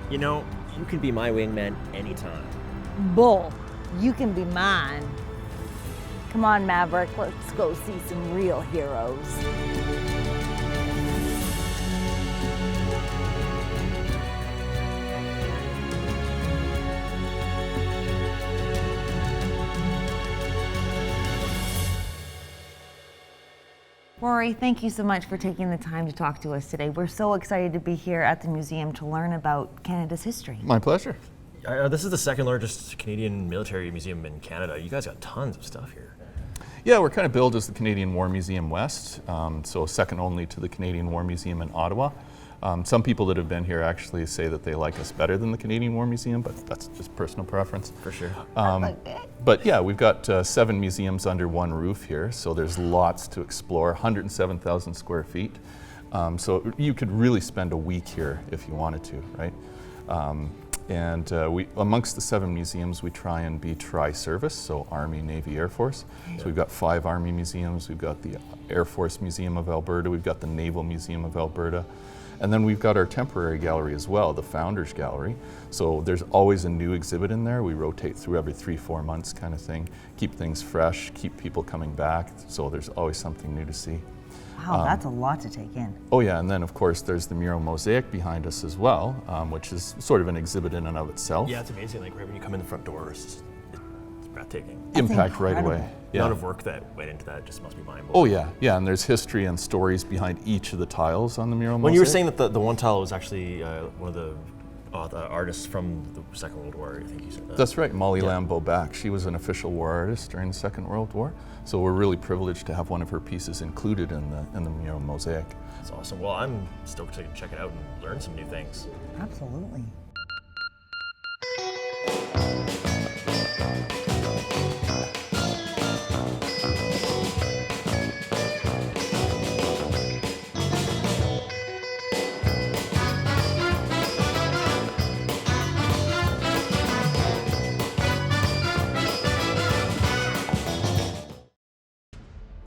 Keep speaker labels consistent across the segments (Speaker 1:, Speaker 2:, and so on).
Speaker 1: You know, you can be my wingman anytime.
Speaker 2: Bull, you can be mine. Come on, Maverick, let's go see some real heroes. Rory, thank you so much for taking the time to talk to us today. We're so excited to be here at the museum to learn about Canada's history.
Speaker 3: My pleasure.
Speaker 1: This is the second largest Canadian military museum in Canada. You guys got tons of stuff here.
Speaker 3: Yeah, we're kind of billed as the Canadian War Museum West, so second only to the Canadian War Museum in Ottawa. Some people that have been here actually say that they like us better than the Canadian War Museum, but that's just personal preference.
Speaker 1: For sure.
Speaker 3: But yeah, we've got 7 museums under one roof here, so there's lots to explore, 107,000 square feet. So you could really spend a week here if you wanted to, right? We, amongst the 7 museums, we try and be tri-service, so Army, Navy, Air Force. So we've got 5 Army museums, we've got the Air Force Museum of Alberta, we've got the Naval Museum of Alberta, and then we've got our temporary gallery as well, the Founders Gallery. So there's always a new exhibit in there. We rotate through every 3-4 months kind of thing, keep things fresh, keep people coming back, so there's always something new to see.
Speaker 2: Wow, that's a lot to take in.
Speaker 3: Oh yeah, and then of course there's the mural mosaic behind us as well, which is sort of an exhibit in and of itself.
Speaker 1: Yeah, it's amazing. Like right when you come in the front door, it's breathtaking.
Speaker 3: Impact right away.
Speaker 1: Yeah. A lot of work that went into that just must be mind-blowing.
Speaker 3: Oh yeah, and there's history and stories behind each of the tiles on the mural mosaic.
Speaker 1: When you were saying that the one tile was actually one of the artists from the Second World War, I think you said that.
Speaker 3: That's right, Molly Lambeau Back. She was an official war artist during the Second World War, so we're really privileged to have one of her pieces included in the mural mosaic.
Speaker 1: That's awesome. Well, I'm stoked to check it out and learn some new things.
Speaker 2: Absolutely.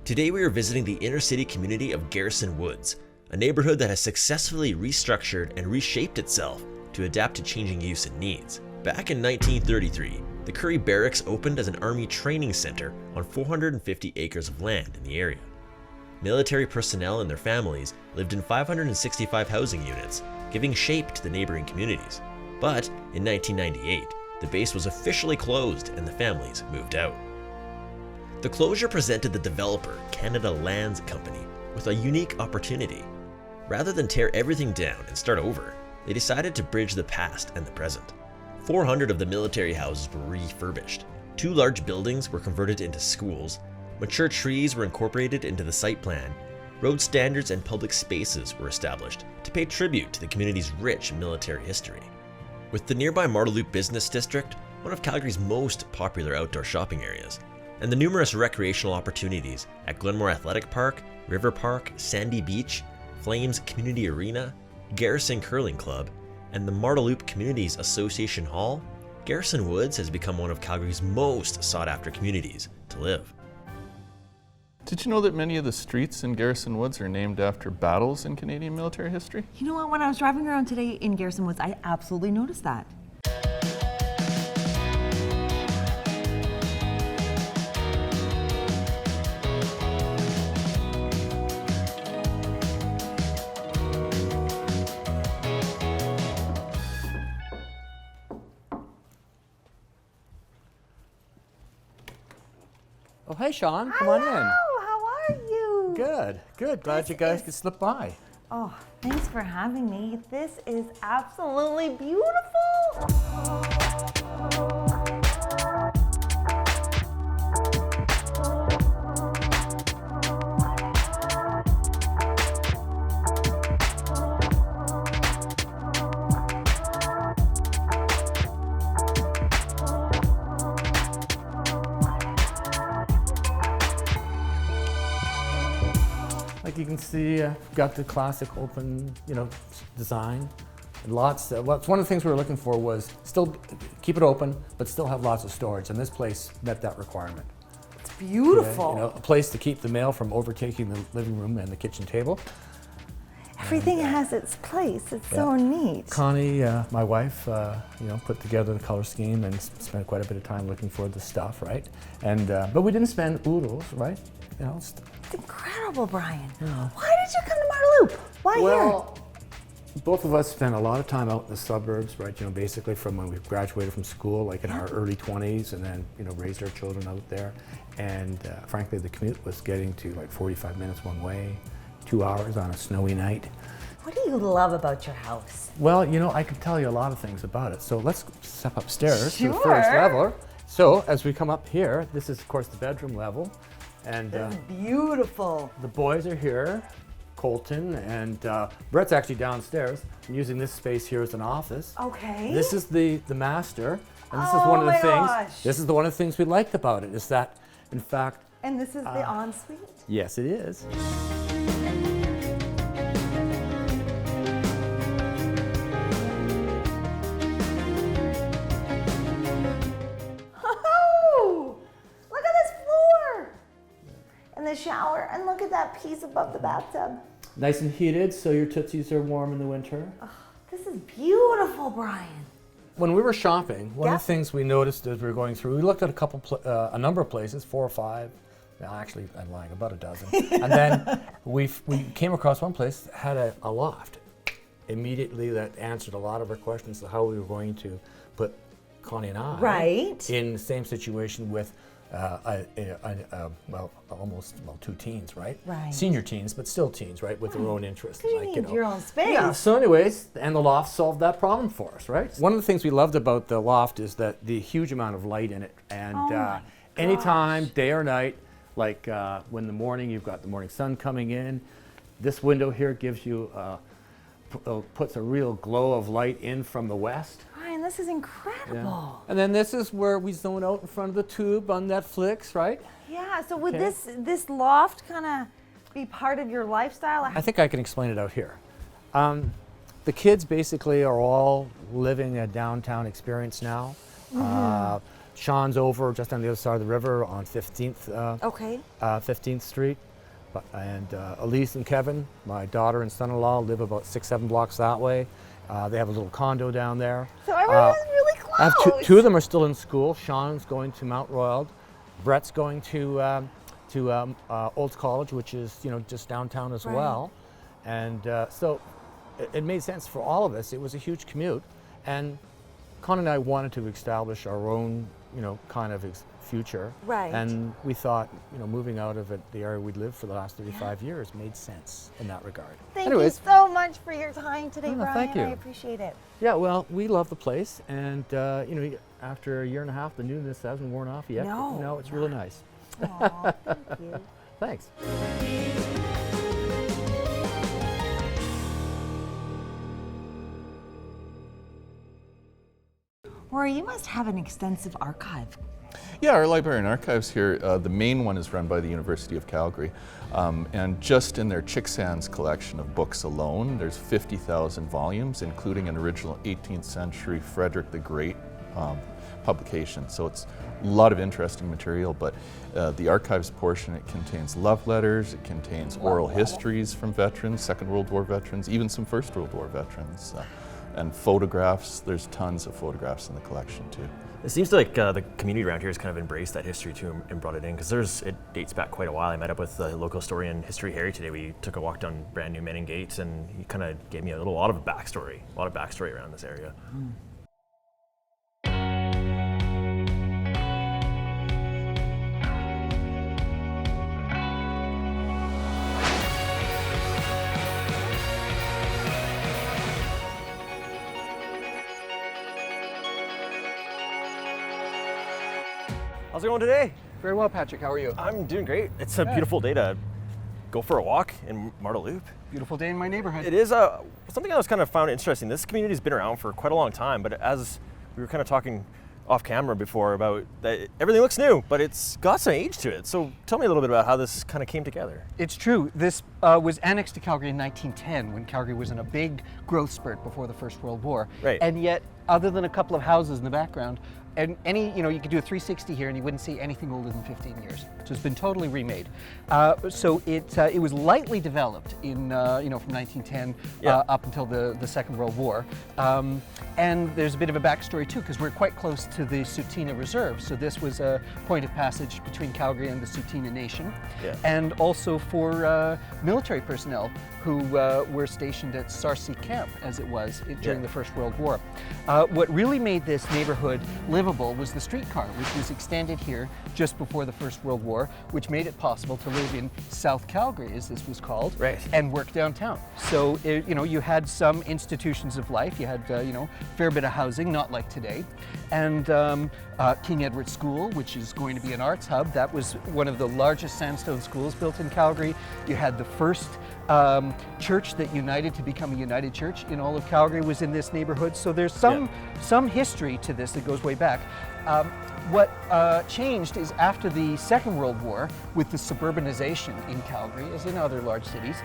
Speaker 1: Today we are visiting the inner city community of Garrison Woods, a neighborhood that has successfully restructured and reshaped itself to adapt to changing use and needs. Back in 1933, the Currie Barracks opened as an army training center on 450 acres of land in the area. Military personnel and their families lived in 565 housing units, giving shape to the neighboring communities. But in 1998, the base was officially closed and the families moved out. The closure presented the developer, Canada Lands Company, with a unique opportunity. Rather than tear everything down and start over, they decided to bridge the past and the present. 400 of the military houses were refurbished. 2 large buildings were converted into schools. Mature trees were incorporated into the site plan. Road standards and public spaces were established to pay tribute to the community's rich military history. With the nearby Marda Loop Business District, one of Calgary's most popular outdoor shopping areas, and the numerous recreational opportunities at Glenmore Athletic Park, River Park, Sandy Beach, Flames Community Arena, Garrison Curling Club, and the Marda Loop Communities Association Hall, Garrison Woods has become one of Calgary's most sought-after communities to live.
Speaker 3: Did you know that many of the streets in Garrison Woods are named after battles in Canadian military history?
Speaker 2: You know what, when I was driving around today in Garrison Woods, I absolutely noticed that.
Speaker 4: Oh, hey, Sean. Come on in.
Speaker 2: How are you?
Speaker 4: Good, good. Glad you guys could slip by.
Speaker 2: Oh, thanks for having me. This is absolutely beautiful.
Speaker 4: Like you can see, got the classic open, design. And lots. One of the things we were looking for was still keep it open, but still have lots of storage. And this place met that requirement.
Speaker 2: It's beautiful.
Speaker 4: A place to keep the mail from overtaking the living room and the kitchen table.
Speaker 2: Everything has its place. It's so neat.
Speaker 4: Connie, my wife, put together the color scheme and spent quite a bit of time looking for the stuff, right? And but we didn't spend oodles, right?
Speaker 2: It's incredible, Brian. Why did you come to Marda Loop? Why here?
Speaker 4: Both of us spent a lot of time out in the suburbs, right? Basically from when we graduated from school, like in our early 20s, and then raised our children out there. And frankly, the commute was getting to like 45 minutes one way, 2 hours on a snowy night.
Speaker 2: What do you love about your house?
Speaker 4: Well, I could tell you a lot of things about it. So let's step upstairs to the
Speaker 2: Sure.
Speaker 4: first level. So as we come up here, this is of course the bedroom level, and
Speaker 2: Beautiful.
Speaker 4: the boys are here. Colton and Brett's actually downstairs. I'm using this space here as an office.
Speaker 2: Okay.
Speaker 4: This is the master, and this is one of the
Speaker 2: my
Speaker 4: things.
Speaker 2: gosh.
Speaker 4: This is one of the things we liked about it is that, in fact,
Speaker 2: And this is the ensuite?
Speaker 4: yes, it is.
Speaker 2: Oh, look at this floor. And the shower, and look at that piece above the bathtub.
Speaker 4: Nice and heated, so your tootsies are warm in the winter.
Speaker 2: This is beautiful, Brian.
Speaker 4: When we were shopping, one of
Speaker 2: Yeah.
Speaker 4: the things we noticed as we were going through, we looked at a number of places, 4 or 5. Well, actually, I'm lying, about a dozen. And then we came across one place that had a loft. Immediately, that answered a lot of our questions of how we were going to put Connie and I
Speaker 2: Right.
Speaker 4: in the same situation with almost 2 teens, right?
Speaker 2: Right.
Speaker 4: Senior teens, but still teens, right? With their own interests.
Speaker 2: You need your own space.
Speaker 4: Yeah, so anyways, and the loft solved that problem for us, right? One of the things we loved about the loft is that the huge amount of light in it. And
Speaker 2: my
Speaker 4: anytime, day or night, like when the morning, you've got the morning sun coming in, this window here gives you, puts a real glow of light in from the west.
Speaker 2: Brian, this is incredible.
Speaker 4: And then this is where we zone out in front of the tube on Netflix, right?
Speaker 2: Yeah, so would
Speaker 4: Okay.
Speaker 2: this loft kind of be part of your lifestyle?
Speaker 4: I think I can explain it out here. The kids basically are all living a downtown experience now. Sean's over just on the other side of the river on 15th,
Speaker 2: Okay.
Speaker 4: 15th Street. And Elise and Kevin, my daughter and son-in-law, live about 6-7 blocks that way. They have a little condo down there.
Speaker 2: So everyone's really close.
Speaker 4: I have two of them are still in school. Sean's going to Mount Royal. Brett's going to Olds College, which is just downtown as
Speaker 2: Right.
Speaker 4: well. And so it made sense for all of us. It was a huge commute, and Con and I wanted to establish our own kind of future.
Speaker 2: Right.
Speaker 4: And we thought moving out of the area we'd lived for the last 35 years made sense in that regard.
Speaker 2: Thank
Speaker 4: Anyways,
Speaker 2: you so much for your time today,
Speaker 4: Oh,
Speaker 2: Brian.
Speaker 4: thank you.
Speaker 2: I appreciate it.
Speaker 4: yeah, well, we love the place, and after a year and a half, the newness hasn't worn off yet.
Speaker 2: No.
Speaker 4: No, it's really nice.
Speaker 2: Aw, thank you.
Speaker 4: Thanks.
Speaker 2: Rory, you must have an extensive archive.
Speaker 3: Yeah, our library and archives here, the main one is run by the University of Calgary. And just in their Chicksands collection of books alone, there's 50,000 volumes, including an original 18th century Frederick the Great publication. So it's a lot of interesting material, but the archives portion, it contains love letters, it contains oral histories from veterans, Second World War veterans, even some First World War veterans. And photographs, there's tons of photographs in the collection too.
Speaker 1: It seems like the community around here has kind of embraced that history too and brought it in, because it dates back quite a while. I met up with the local historian, History Harry, today. We took a walk down brand new Menin Gates, and he kind of gave me a lot of backstory around this area. How's it going today?
Speaker 5: Very well, Patrick. How are you?
Speaker 1: I'm doing great. It's a beautiful day to go for a walk in Marda Loop.
Speaker 5: Beautiful day in my neighborhood.
Speaker 1: It is something I was kind of found interesting. This community's been around for quite a long time, but as we were kind of talking off camera before about that, everything looks new, but it's got some age to it. So tell me a little bit about how this kind of came together.
Speaker 5: It's true. This was annexed to Calgary in 1910 when Calgary was in a big growth spurt before the First World War.
Speaker 1: Right.
Speaker 5: And yet, other than a couple of houses in the background, and you could do a 360 here and you wouldn't see anything older than 15 years. So it's been totally remade. So it was lightly developed in, from 1910 up until the Second World War. And there's a bit of a backstory too, because we're quite close to the Tsuut'ina Reserve. So this was a point of passage between Calgary and the Tsuut'ina Nation. And also for military personnel who were stationed at Sarcy Camp, as it was during the First World War. What really made this neighborhood livable was the streetcar, which was extended here just before the First World War, which made it possible to live in South Calgary, as this was called, and work downtown. So, you had some institutions of life. You had, a fair bit of housing, not like today. And King Edward School, which is going to be an arts hub, that was one of the largest sandstone schools built in Calgary. You had the first church that united to become a united church in all of Calgary was in this neighborhood. So there's some history to this that goes way back. What changed is after the Second World War, with the suburbanization in Calgary, as in other large cities.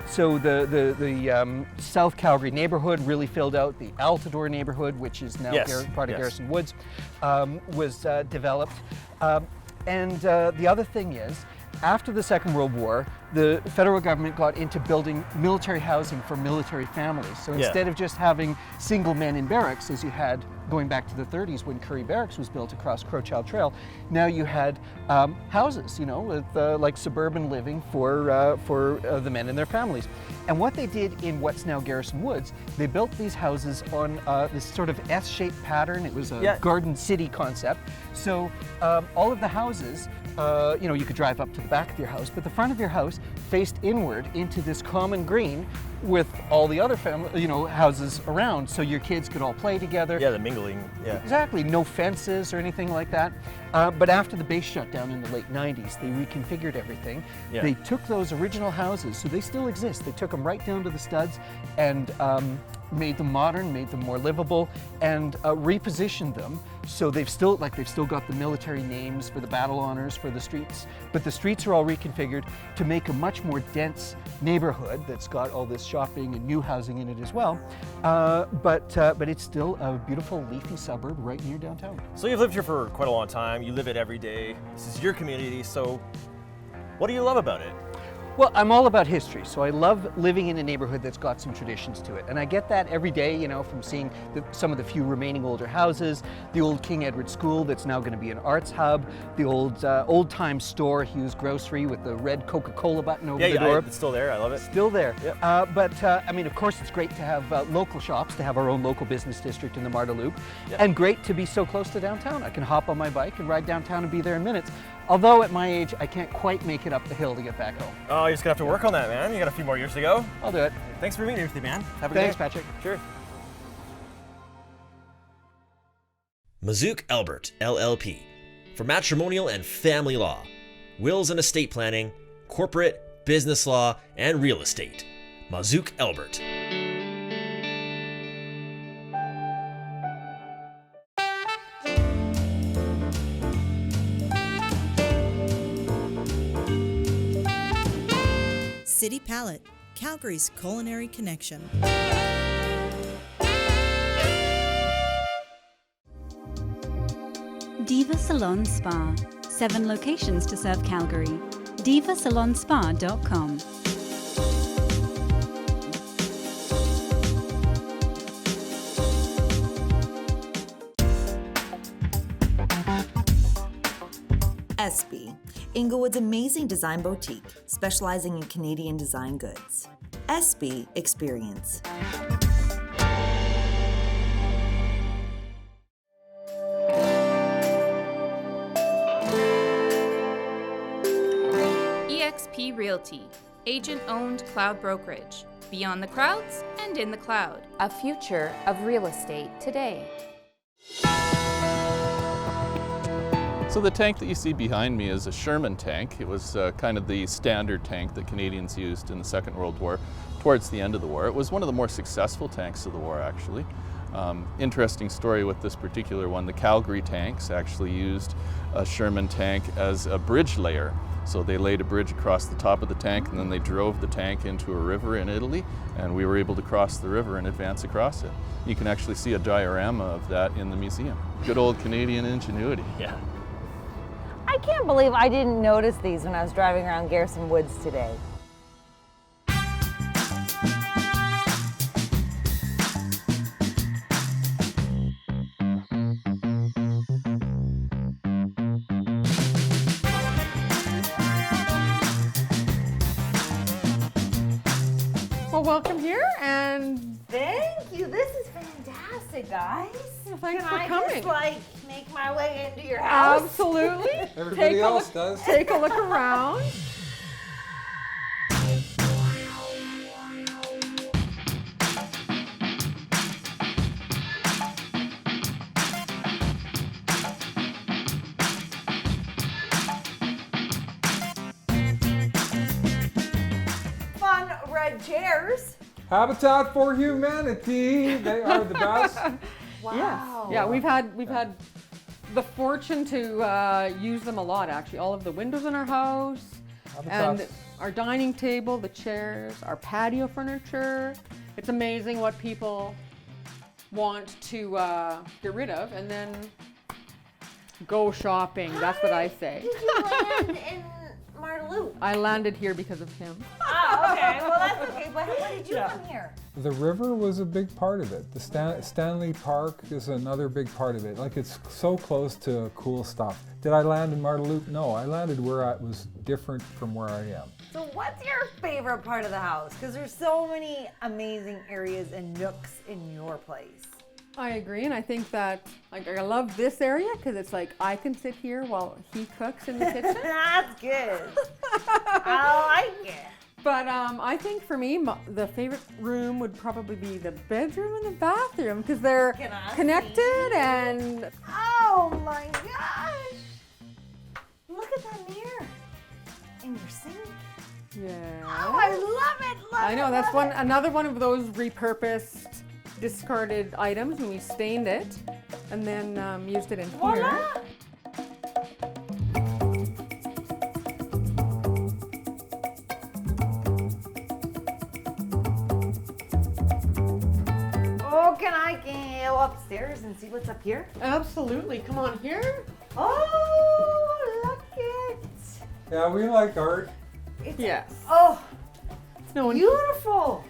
Speaker 5: So the South Calgary neighborhood really filled out. The Altadore neighborhood, which is now part of Garrison Woods, was developed. And the other thing is, after the Second World War, the federal government got into building military housing for military families. So instead of just having single men in barracks, as you had going back to the 30s when Currie Barracks was built across Crowchild Trail, now you had houses, with like suburban living for the men and their families. And what they did in what's now Garrison Woods, they built these houses on this sort of S-shaped pattern. It was a garden city concept. So all of the houses, you could drive up to the back of your house, but the front of your house faced inward into this common green with all the other houses around, so your kids could all play together.
Speaker 1: Yeah, the mingling. Yeah.
Speaker 5: Exactly. No fences or anything like that. But after the base shut down in the late 90s, they reconfigured everything. They took those original houses, so they still exist. They took them right down to the studs and made them modern, made them more livable, and repositioned them. So they've still got the military names for the battle honors for the streets, but the streets are all reconfigured to make a much more dense neighborhood that's got all this shopping and new housing in it as well. But it's still a beautiful leafy suburb right near downtown.
Speaker 1: So you've lived here for quite a long time. You live it every day. This is your community. So what do you love about it?
Speaker 5: Well, I'm all about history, so I love living in a neighborhood that's got some traditions to it. And I get that every day, from seeing some of the few remaining older houses, the old King Edward School that's now going to be an arts hub, the old-time store, Hughes Grocery, with the red Coca-Cola button over the door.
Speaker 1: It's still there. I love it.
Speaker 5: Still there. But of course, it's great to have local shops, to have our own local business district in the Marda Loop, and great to be so close to downtown. I can hop on my bike and ride downtown and be there in minutes. Although at my age, I can't quite make it up the hill to get back home.
Speaker 1: Oh, you're just gonna have to work on that, man. You got a few more years to go.
Speaker 5: I'll do it.
Speaker 1: Thanks for being here with me, man. Have a good day.
Speaker 5: Thanks, Patrick.
Speaker 1: Sure. Mazook Albert, LLP. For matrimonial and family law, wills and estate planning, corporate, business law, and real estate. Mazook Albert.
Speaker 6: City Palette, Calgary's culinary connection.
Speaker 7: Diva Salon Spa. 7 locations to serve Calgary. divasalonspa.com.
Speaker 8: Espy, Inglewood's amazing design boutique, specializing in Canadian design goods. Espy Experience.
Speaker 9: EXP Realty, agent-owned cloud brokerage. Beyond the crowds and in the cloud.
Speaker 10: A future of real estate today.
Speaker 3: So the tank that you see behind me is a Sherman tank. It was kind of the standard tank that Canadians used in the Second World War towards the end of the war. It was one of the more successful tanks of the war, actually. Interesting story with this particular one. The Calgary tanks actually used a Sherman tank as a bridge layer. So they laid a bridge across the top of the tank, and then they drove the tank into a river in Italy, and we were able to cross the river and advance across it. You can actually see a diorama of that in the museum. Good old Canadian ingenuity.
Speaker 1: Yeah.
Speaker 2: I can't believe I didn't notice these when I was driving around Garrison Woods today.
Speaker 11: Well, welcome here, and
Speaker 2: Thank you. This is fantastic, guys.
Speaker 11: thanks
Speaker 2: Can
Speaker 11: for
Speaker 2: I
Speaker 11: coming.
Speaker 2: just make my way into your house?
Speaker 11: Absolutely.
Speaker 12: Everybody else does.
Speaker 11: Take a look around.
Speaker 2: Fun red chairs.
Speaker 12: Habitat for Humanity. They are the best.
Speaker 2: Wow.
Speaker 11: Yeah, we've had the fortune to use them a lot, actually. All of the windows in our house, and
Speaker 12: Habitats.
Speaker 11: our dining table, the chairs, our patio furniture. It's amazing what people want to get rid of and then go shopping. That's what I say.
Speaker 2: Did you land in Marda?
Speaker 11: I landed here because of him.
Speaker 2: Oh, okay. Well, that's okay. But how did you come here?
Speaker 12: The river was a big part of it. The Stanley Park is another big part of it. Like, it's so close to cool stuff. Did I land in Marda Loop? No, I landed where I was different from where I am.
Speaker 2: So what's your favorite part of the house? Because there's so many amazing areas and nooks in your place.
Speaker 11: I agree, and I think that I love this area because it's like I can sit here while he cooks in the kitchen.
Speaker 2: That's good. I like it.
Speaker 11: But I think for me, the favorite room would probably be the bedroom and the bathroom because they're
Speaker 2: Can I
Speaker 11: connected
Speaker 2: see?
Speaker 11: and
Speaker 2: Oh my gosh! Look at that mirror in your sink.
Speaker 11: yeah.
Speaker 2: Oh, I love it. Love
Speaker 11: I know
Speaker 2: it,
Speaker 11: that's
Speaker 2: love it.
Speaker 11: another one of those repurposed, discarded items, and we stained it and then used it in here.
Speaker 2: Voila! Oh, can I go upstairs and see what's up here?
Speaker 11: Absolutely. Come on here.
Speaker 2: Oh, look it.
Speaker 12: Yeah, we like art.
Speaker 2: It's
Speaker 11: Yes.
Speaker 2: Oh,
Speaker 11: No, and
Speaker 2: beautiful.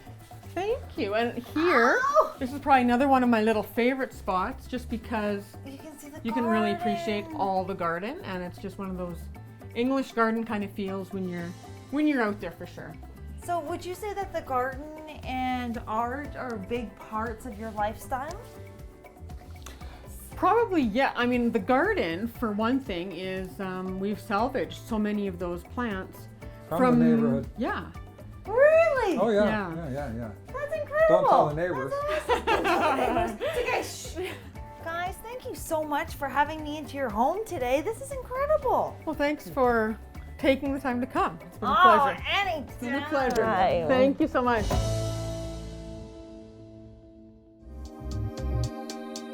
Speaker 11: thank you. And here,
Speaker 2: Wow.
Speaker 11: this is probably another one of my little favorite spots, just because
Speaker 2: You can see the
Speaker 11: you can really
Speaker 2: garden.
Speaker 11: appreciate all the garden, and it's just one of those English garden kind of feels when you're out there for sure.
Speaker 2: So would you say that the garden and art are big parts of your lifestyle?
Speaker 11: Probably, yeah. I mean, the garden, for one thing, is we've salvaged so many of those plants
Speaker 12: From the neighborhood.
Speaker 11: Yeah.
Speaker 2: Really?
Speaker 12: Oh, yeah.
Speaker 11: Yeah.
Speaker 12: Yeah.
Speaker 2: That's incredible.
Speaker 12: Don't tell the neighbors.
Speaker 2: Okay, shh. Guys, thank you so much for having me into your home today. This is incredible.
Speaker 11: Well, thanks for taking the time to come. It's been a
Speaker 2: Oh,
Speaker 11: pleasure.
Speaker 2: anytime.
Speaker 11: It's been a pleasure.
Speaker 2: Hi.
Speaker 11: Thank you so much.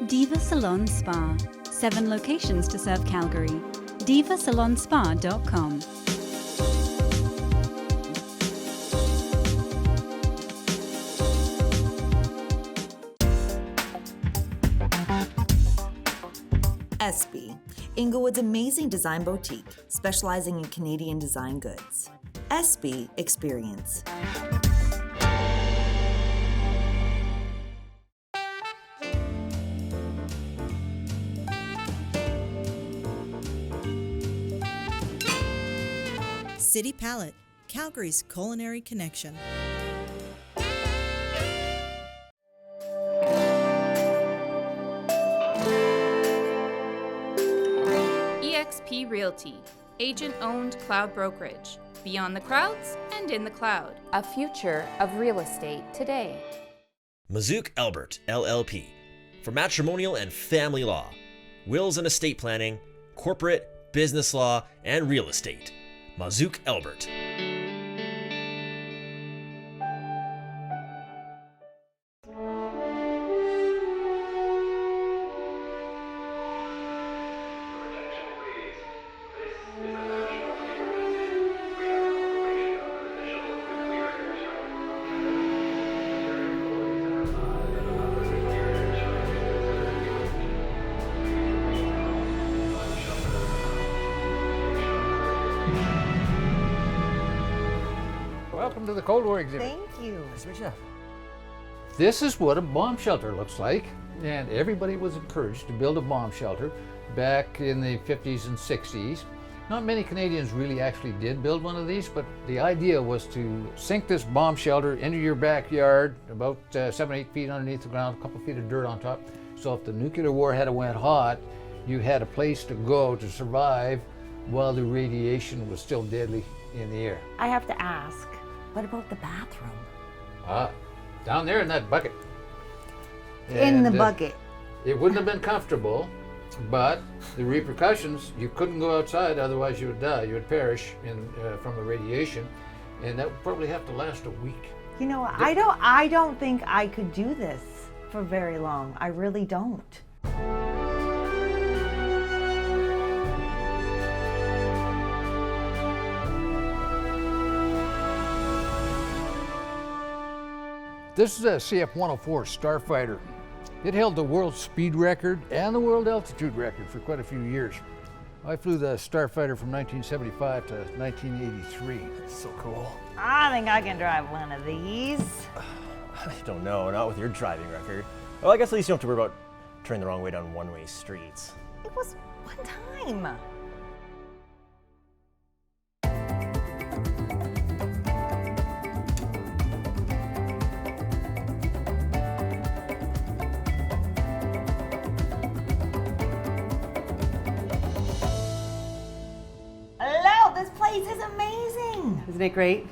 Speaker 7: Diva Salon Spa. 7 locations to serve Calgary. divasalonspa.com.
Speaker 8: SB, Inglewood's amazing design boutique, specializing in Canadian design goods. SB Experience.
Speaker 6: City Palette, Calgary's culinary connection.
Speaker 9: eXp Realty, agent-owned cloud brokerage. Beyond the crowds and in the cloud.
Speaker 10: A future of real estate today.
Speaker 1: Mazook Albert, LLP. For matrimonial and family law, wills and estate planning, corporate, business law, and real estate. Mazook Albert.
Speaker 13: welcome to the Cold War exhibit.
Speaker 2: Thank you.
Speaker 1: Nice to meet you.
Speaker 13: This is what a bomb shelter looks like, and everybody was encouraged to build a bomb shelter back in the 50s and 60s. Not many Canadians really actually did build one of these, but the idea was to sink this bomb shelter into your backyard, about 7 or 8 feet underneath the ground, a couple feet of dirt on top. So if the nuclear warhead went hot, you had a place to go to survive while the radiation was still deadly in the air.
Speaker 2: I have to ask, what about the bathroom?
Speaker 13: Down there in that bucket.
Speaker 2: In the
Speaker 13: And,
Speaker 2: bucket.
Speaker 13: It wouldn't have been comfortable, but the repercussions, you couldn't go outside, otherwise you would die, you would perish from the radiation, and that would probably have to last a week.
Speaker 2: You know, I don't think I could do this for very long. I really don't.
Speaker 13: This is a CF-104 Starfighter. It held the world speed record and the world altitude record for quite a few years. I flew the Starfighter from 1975 to 1983.
Speaker 1: That's so cool.
Speaker 2: I think I can drive one of these.
Speaker 1: I don't know, not with your driving record. Well, I guess at least you don't have to worry about turning the wrong way down one-way streets.
Speaker 2: It was one time. Hello, this place is amazing.
Speaker 11: Isn't it great?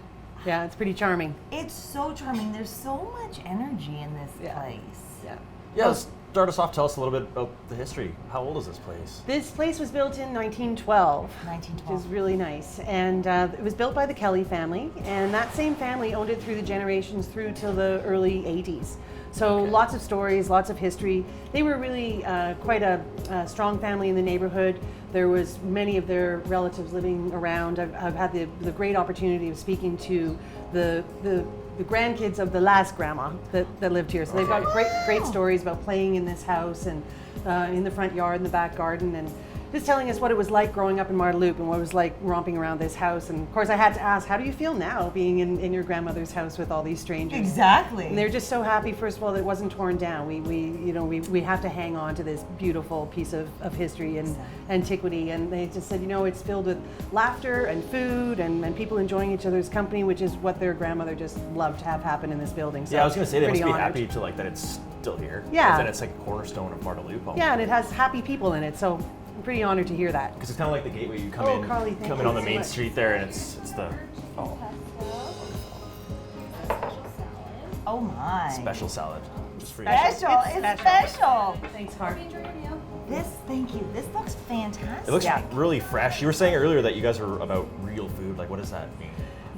Speaker 11: Yeah, it's pretty charming.
Speaker 2: It's so charming. There's so much energy in this place.
Speaker 11: Yeah.
Speaker 1: Yeah, let's start us off. Tell us a little bit about the history. How old is this place?
Speaker 11: This place was built in 1912.
Speaker 2: 1912.
Speaker 11: Which is really nice. And it was built by the Kelly family, and that same family owned it through the generations through till the early 80s. So lots of stories, lots of history. They were really quite a strong family in the neighborhood. There was many of their relatives living around. I've had the great opportunity of speaking to the grandkids of the last grandma that lived here. So they've got great stories about playing in this house and in the front yard, in the back garden, and just telling us what it was like growing up in Marda Loop and what it was like romping around this house. And of course I had to ask, how do you feel now being in your grandmother's house with all these strangers?
Speaker 2: Exactly.
Speaker 11: And they're just so happy, first of all, that it wasn't torn down. We have to hang on to this beautiful piece of history and antiquity. And they just said, it's filled with laughter and food and people enjoying each other's company, which is what their grandmother just loved to have happen in this building. So
Speaker 1: yeah, I was going to say they must be
Speaker 11: honored.
Speaker 1: happy to that it's still here.
Speaker 11: Yeah.
Speaker 1: And it's like a cornerstone of Marda Loop.
Speaker 11: Yeah, and it has happy people in it. So I'm pretty honored to hear that.
Speaker 1: Because it's kind of like the gateway. You come in,
Speaker 11: Carly,
Speaker 1: come in on the
Speaker 11: so
Speaker 1: main
Speaker 11: much.
Speaker 1: street there, and it's the
Speaker 2: Oh my.
Speaker 1: special salad. Just for you.
Speaker 2: Special. It's special.
Speaker 11: Thanks, Hart.
Speaker 2: Thank you. This looks fantastic.
Speaker 1: It looks really fresh. You were saying earlier that you guys are about real food. Like, what does that mean?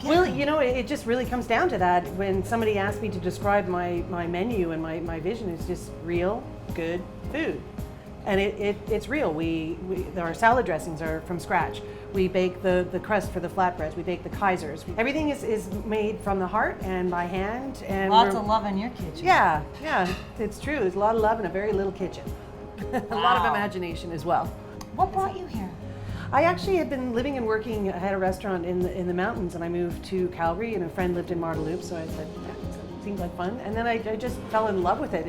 Speaker 11: Well, it just really comes down to that. When somebody asked me to describe my menu and my vision, it's just real, good food. And it's real. Our salad dressings are from scratch. We bake the crust for the flatbreads. We bake the Kaisers. Everything is made from the heart and by hand. And
Speaker 2: Lots of love in your kitchen.
Speaker 11: Yeah, it's true. There's a lot of love in a very little kitchen. A lot of imagination as well.
Speaker 2: What brought you here?
Speaker 11: I actually had been living and working. I had a restaurant in the mountains, and I moved to Calgary, and a friend lived in Marda Loop, so I said, yeah, it seemed like fun. And then I just fell in love with it.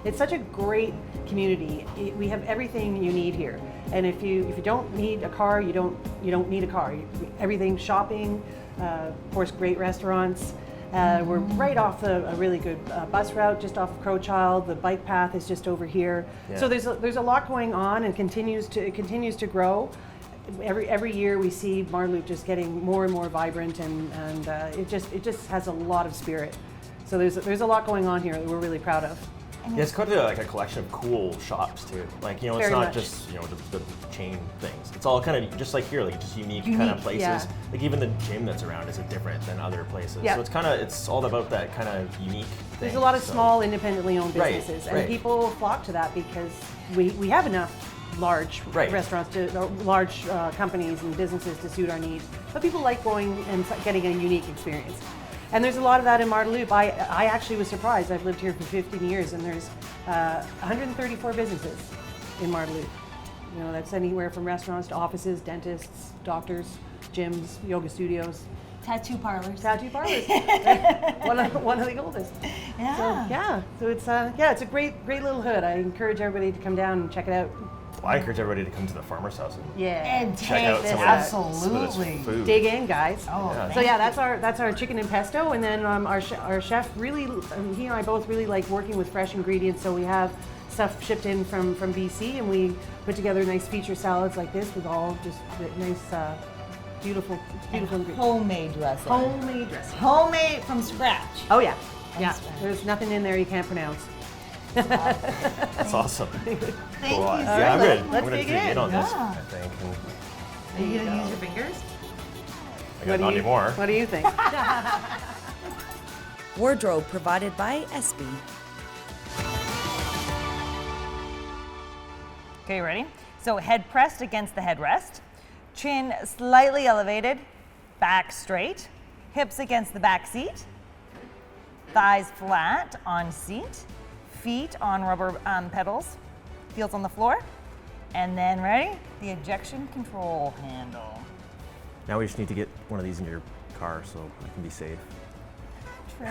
Speaker 11: It's such a great community. We have everything you need here. And if you don't need a car, you don't need a car. Everything, shopping, of course, great restaurants. We're right off a really good bus route, just off of Crowchild. The bike path is just over here.
Speaker 1: Yeah.
Speaker 11: So there's a lot going on, and it continues to grow. Every year we see Marda Loop just getting more and more vibrant, and it just has a lot of spirit. So there's a lot going on here that we're really proud of.
Speaker 1: Yeah, it's quite a collection of cool shops too. Like, it's
Speaker 11: Very
Speaker 1: not
Speaker 11: much.
Speaker 1: just the chain things. It's all kind of just like here, like just unique kind of places.
Speaker 11: Yeah.
Speaker 1: Like even the gym that's around is different than other places.
Speaker 11: Yeah.
Speaker 1: So it's all about that kind of unique thing.
Speaker 11: There's a lot of small, independently owned businesses, and
Speaker 1: right.
Speaker 11: people flock to that because we have enough large restaurants, large companies and businesses to suit our needs. But people like going and getting a unique experience. And there's a lot of that in Marda Loop. I actually was surprised. I've lived here for 15 years, and there's 134 businesses in Marda Loop. That's anywhere from restaurants to offices, dentists, doctors, gyms, yoga studios.
Speaker 2: Tattoo parlors.
Speaker 14: Tattoo parlors. one of the oldest.
Speaker 2: Yeah.
Speaker 14: So, yeah. So it's a great little hood. I encourage everybody to come down and check it out.
Speaker 1: Well, I encourage everybody to come to the farmer's house and
Speaker 14: And
Speaker 1: check out some of this food.
Speaker 14: Dig in, guys.
Speaker 2: Oh,
Speaker 14: So yeah, that's our chicken and pesto, and then our chef really, he and I both really like working with fresh ingredients. So we have stuff shipped in from BC, and we put together nice feature salads like this with all just nice, beautiful ingredients.
Speaker 2: Homemade dressing.
Speaker 14: Homemade dressing.
Speaker 2: Homemade from scratch.
Speaker 14: Oh yeah, yeah. There's nothing in there you can't pronounce.
Speaker 1: That's awesome.
Speaker 2: Thank you.
Speaker 1: Yeah, I'm good.
Speaker 14: Let's
Speaker 1: I'm
Speaker 14: dig
Speaker 1: dig in on this,
Speaker 2: Yeah.
Speaker 1: I think. And
Speaker 2: Are you gonna use your fingers?
Speaker 1: I got not anymore.
Speaker 14: What do you think?
Speaker 8: Wardrobe provided by SB.
Speaker 2: Okay, you ready? So head pressed against the headrest, chin slightly elevated, back straight, hips against the back seat, thighs flat on seat, feet on rubber pedals, heels on the floor, and then ready? The ejection control handle.
Speaker 1: Now we just need to get one of these in your car so I can be safe.
Speaker 2: True.